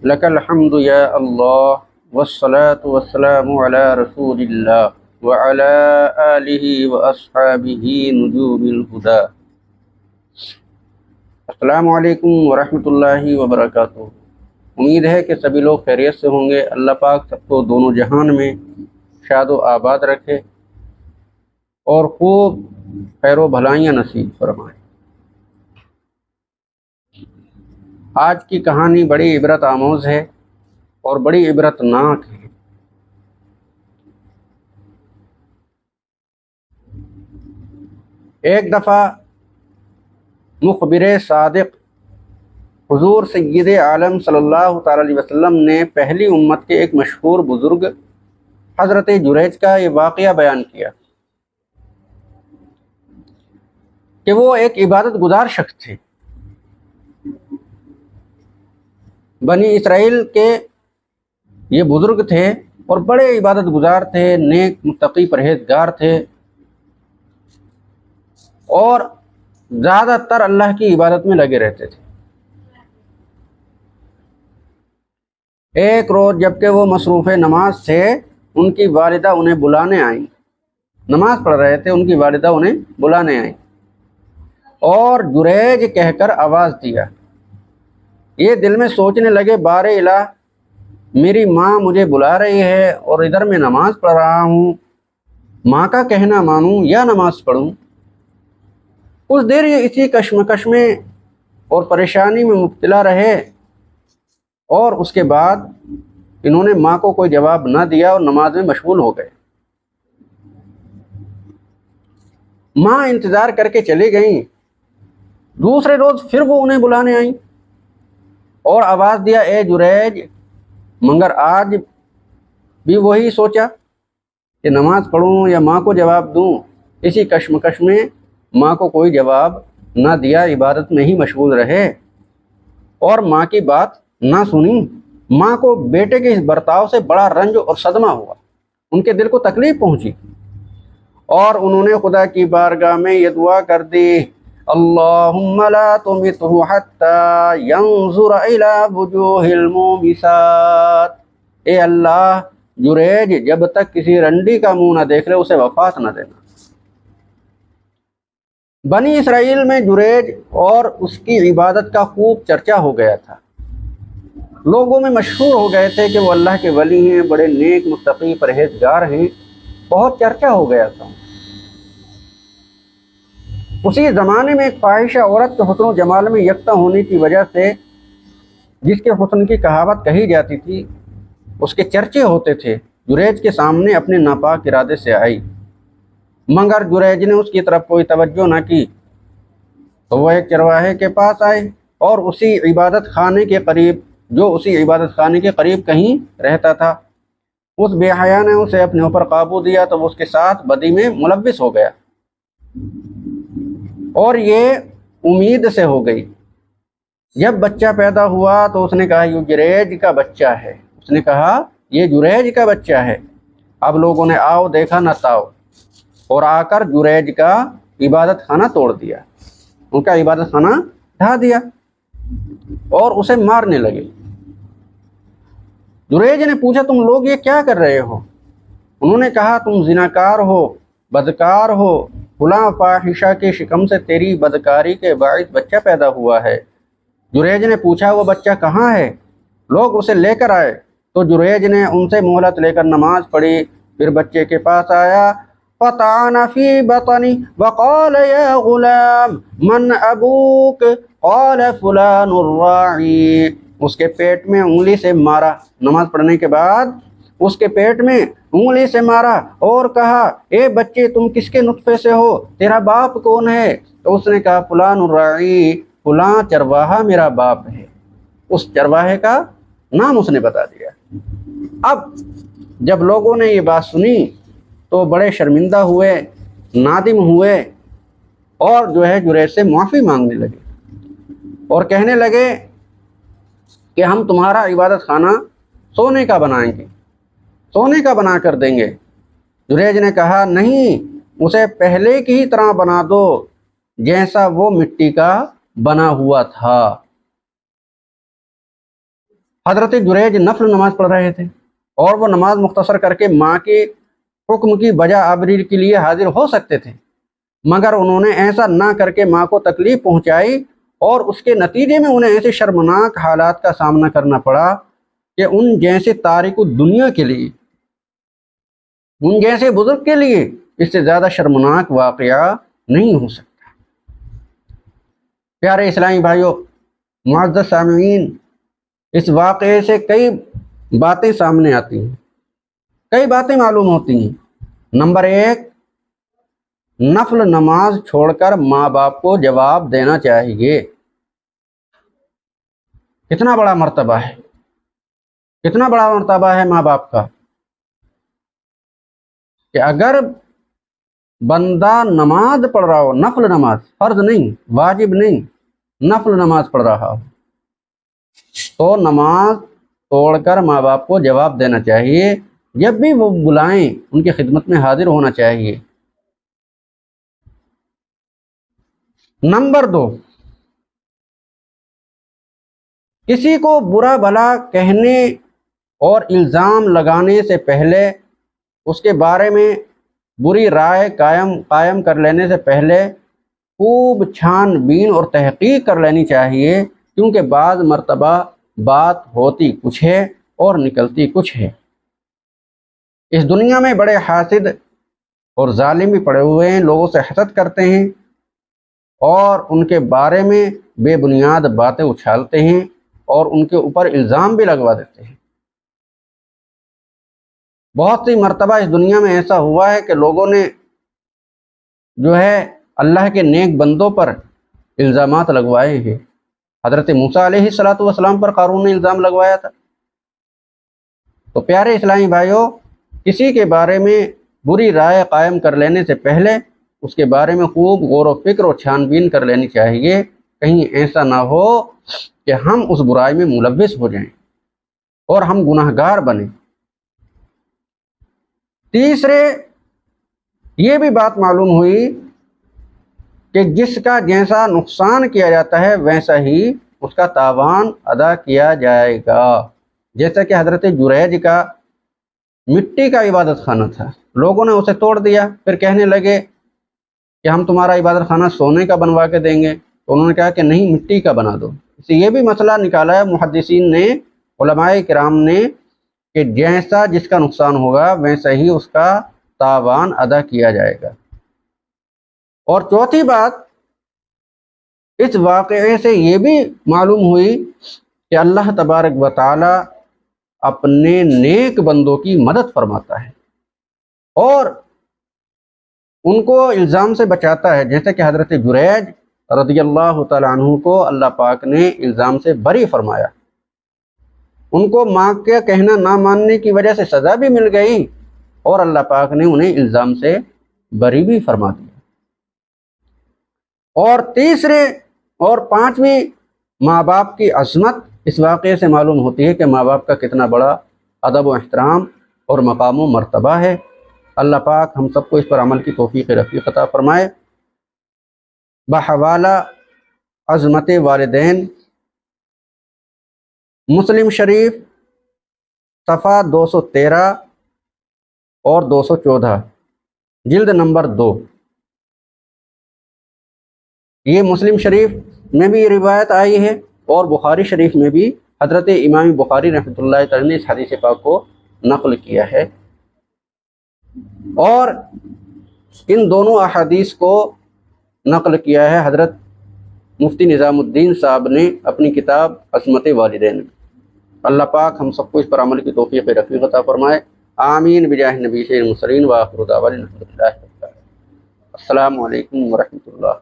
لك الحمد يا الله والصلاة والسلام على رسول الله وعلى آله وأصحابه نجوم الهدى۔ السلام علیکم ورحمۃ اللہ وبرکاتہ۔ امید ہے کہ سبھی لوگ خیریت سے ہوں گے۔ اللہ پاک سب کو دونوں جہان میں شاد و آباد رکھے اور خوب خیر و بھلائیاں نصیب فرمائے۔ آج کی کہانی بڑی عبرت آموز ہے اور بڑی عبرت ناک ہے۔ ایک دفعہ مخبر صادق حضور سید عالم صلی اللہ تعالی علیہ وسلم نے پہلی امت کے ایک مشہور بزرگ حضرت جریج کا یہ واقعہ بیان کیا کہ وہ ایک عبادت گزار شخص تھے۔ بنی اسرائیل کے یہ بزرگ تھے اور بڑے عبادت گزار تھے، نیک متقی پرہیزگار تھے اور زیادہ تر اللہ کی عبادت میں لگے رہتے تھے۔ ایک روز جبکہ وہ مصروف نماز تھے، ان کی والدہ انہیں بلانے آئیں۔ نماز پڑھ رہے تھے، ان کی والدہ انہیں بلانے آئیں اور جریج کہہ کر آواز دیا۔ یہ دل میں سوچنے لگے، بار الہ، میری ماں مجھے بلا رہی ہے اور ادھر میں نماز پڑھ رہا ہوں، ماں کا کہنا مانوں یا نماز پڑھوں؟ کچھ دیر یہ اسی کشمکش میں اور پریشانی میں مبتلا رہے اور اس کے بعد انہوں نے ماں کو کوئی جواب نہ دیا اور نماز میں مشغول ہو گئے۔ ماں انتظار کر کے چلی گئیں۔ دوسرے روز پھر وہ انہیں بلانے آئیں اور آواز دیا، اے جریج، مگر آج بھی وہی سوچا کہ نماز پڑھوں یا ماں کو جواب دوں۔ اسی کشمکش میں ماں کو کوئی جواب نہ دیا، عبادت میں ہی مشغول رہے اور ماں کی بات نہ سنی۔ ماں کو بیٹے کے اس برتاؤ سے بڑا رنج اور صدمہ ہوا، ان کے دل کو تکلیف پہنچی اور انہوں نے خدا کی بارگاہ میں یہ دعا کر دی، اللہم لا تمتہ حتی ینظر الی وجوہ المومسات۔ اے اللہ، جریج جب تک کسی رنڈی کا منہ نہ دیکھ لے اسے وفات نہ دینا۔ بنی اسرائیل میں جریج اور اس کی عبادت کا خوب چرچا ہو گیا تھا۔ لوگوں میں مشہور ہو گئے تھے کہ وہ اللہ کے ولی ہیں، بڑے نیک متقی پرہیزگار ہیں، بہت چرچا ہو گیا تھا۔ اسی زمانے میں ایک فاحشہ عورت کے حسن و جمال میں یکتا ہونے کی وجہ سے جس کے حسن کی کہاوت کہی جاتی تھی، اس کے چرچے ہوتے تھے، جریج کے سامنے اپنے ناپاک ارادے سے آئی، مگر جریج نے اس کی طرف کوئی توجہ نہ کی تو وہ ایک چرواہے کے پاس آئے اور اسی عبادت خانے کے قریب کہیں رہتا تھا۔ اس بے حیا نے اسے اپنے اوپر قابو دیا تو وہ اس کے ساتھ بدی میں ملوث ہو گیا اور یہ امید سے ہو گئی۔ جب بچہ پیدا ہوا تو اس نے کہا یہ جریج کا بچہ ہے، اس نے کہا یہ جریج کا بچہ ہے۔ اب لوگوں نے آؤ دیکھا نہ تاؤ اور آ کر جریج کا عبادت خانہ توڑ دیا، ان کا عبادت خانہ ڈھا دیا اور اسے مارنے لگے۔ جریج نے پوچھا، تم لوگ یہ کیا کر رہے ہو؟ انہوں نے کہا، تم زناکار ہو، بدکار ہو، فلاں فاحشہ کے شکم سے تیری بدکاری کے باعث بچہ پیدا ہوا ہے۔ جریج نے پوچھا، وہ بچہ کہاں ہے؟ لوگ اسے لے کر آئے تو جریج نے ان سے مہلت لے کر نماز پڑھی، پھر بچے کے پاس آیا، فطعن فی بطنہ وقال یا غلام من ابوک قال فلان الراعی۔ اس کے پیٹ میں انگلی سے مارا، نماز پڑھنے کے بعد اس کے پیٹ میں انگلی سے مارا اور کہا، اے بچے تم کس کے نطفے سے ہو، تیرا باپ کون ہے؟ تو اس نے کہا، فلان الراعی، فلاں چرواہا میرا باپ ہے۔ اس چرواہے کا نام اس نے بتا دیا۔ اب جب لوگوں نے یہ بات سنی تو بڑے شرمندہ ہوئے، نادم ہوئے اور جریج سے معافی مانگنے لگے اور کہنے لگے کہ ہم تمہارا عبادت خانہ سونے کا بنائیں گے، سونے کا بنا کر دیں گے۔ جریج نے کہا، نہیں، اسے پہلے کی ہی طرح بنا دو جیسا وہ مٹی کا بنا ہوا تھا۔ حضرت جریج نفل نماز پڑھ رہے تھے اور وہ نماز مختصر کر کے ماں کے حکم کی بجا آوری کے لیے حاضر ہو سکتے تھے، مگر انہوں نے ایسا نہ کر کے ماں کو تکلیف پہنچائی اور اس کے نتیجے میں انہیں ایسے شرمناک حالات کا سامنا کرنا پڑا کہ ان جیسے تارک الدنیا کے لیے، ان جیسے بزرگ کے لیے اس سے زیادہ شرمناک واقعہ نہیں ہو سکتا۔ پیارے اسلامی بھائیوں، معزز سامعین، اس واقعے سے کئی باتیں سامنے آتی ہیں، کئی باتیں معلوم ہوتی ہیں۔ نمبر 1، نفل نماز چھوڑ کر ماں باپ کو جواب دینا چاہیے۔ کتنا بڑا مرتبہ ہے، کتنا بڑا مرتبہ ہے ماں باپ کا، کہ اگر بندہ نماز پڑھ رہا ہو، نفل نماز، فرض نہیں، واجب نہیں، نفل نماز پڑھ رہا ہو، تو نماز توڑ کر ماں باپ کو جواب دینا چاہیے۔ جب بھی وہ بلائیں ان کی خدمت میں حاضر ہونا چاہیے۔ نمبر 2، کسی کو برا بھلا کہنے اور الزام لگانے سے پہلے، اس کے بارے میں بری رائے قائم کر لینے سے پہلے خوب چھان بین اور تحقیق کر لینی چاہیے، کیونکہ بعض مرتبہ بات ہوتی کچھ ہے اور نکلتی کچھ ہے۔ اس دنیا میں بڑے حاسد اور ظالم بھی پڑے ہوئے ہیں، لوگوں سے حسد کرتے ہیں اور ان کے بارے میں بے بنیاد باتیں اچھالتے ہیں اور ان کے اوپر الزام بھی لگوا دیتے ہیں۔ بہت سی مرتبہ اس دنیا میں ایسا ہوا ہے کہ لوگوں نے جو ہے اللہ کے نیک بندوں پر الزامات لگوائے ہیں۔ حضرت موسیٰ علیہ السلام پر قارون نے الزام لگوایا تھا۔ تو پیارے اسلامی بھائیوں، کسی کے بارے میں بری رائے قائم کر لینے سے پہلے اس کے بارے میں خوب غور و فکر اور چھان بین کر لینی چاہیے، کہیں ایسا نہ ہو کہ ہم اس برائی میں ملوث ہو جائیں اور ہم گناہگار بنیں۔ تیسرے، یہ بھی بات معلوم ہوئی کہ جس کا جیسا نقصان کیا جاتا ہے ویسا ہی اس کا تاوان ادا کیا جائے گا۔ جیسا کہ حضرت جریج کا مٹی کا عبادت خانہ تھا، لوگوں نے اسے توڑ دیا، پھر کہنے لگے کہ ہم تمہارا عبادت خانہ سونے کا بنوا کے دیں گے، تو انہوں نے کہا کہ نہیں، مٹی کا بنا دو۔ اس سے یہ بھی مسئلہ نکالا ہے محدثین نے، علماء کرام نے، کہ جیسا جس کا نقصان ہوگا ویسا ہی اس کا تاوان ادا کیا جائے گا۔ اور چوتھی بات، اس واقعے سے یہ بھی معلوم ہوئی کہ اللہ تبارک و تعالی اپنے نیک بندوں کی مدد فرماتا ہے اور ان کو الزام سے بچاتا ہے، جیسے کہ حضرت جریج رضی اللہ تعالیٰ عنہ کو اللہ پاک نے الزام سے بری فرمایا۔ ان کو ماں کا کہنا نہ ماننے کی وجہ سے سزا بھی مل گئی اور اللہ پاک نے انہیں الزام سے بری بھی فرما دیا۔ اور تیسرے اور پانچویں، ماں باپ کی عظمت اس واقعے سے معلوم ہوتی ہے کہ ماں باپ کا کتنا بڑا ادب و احترام اور مقام و مرتبہ ہے۔ اللہ پاک ہم سب کو اس پر عمل کی توفیق رفیق عطا فرمائے۔ بحوالہ عظمت والدین، مسلم شریف صفحہ 213 اور 214، جلد نمبر 2۔ یہ مسلم شریف میں بھی یہ روایت آئی ہے اور بخاری شریف میں بھی حضرت امام بخاری رحمۃ اللہ تعالی نے اس حدیث پاک کو نقل کیا ہے۔ اور ان دونوں احادیث کو نقل کیا ہے حضرت مفتی نظام الدین صاحب نے اپنی کتاب عصمت والدین میں۔ اللہ پاک ہم سب کو اس پر عمل کی توفیق رفیق عطا فرمائے، آمین بجاہ نبی سید المرسلین وآخر دعوانا الحمدللہ۔ السلام علیکم ورحمۃ اللہ۔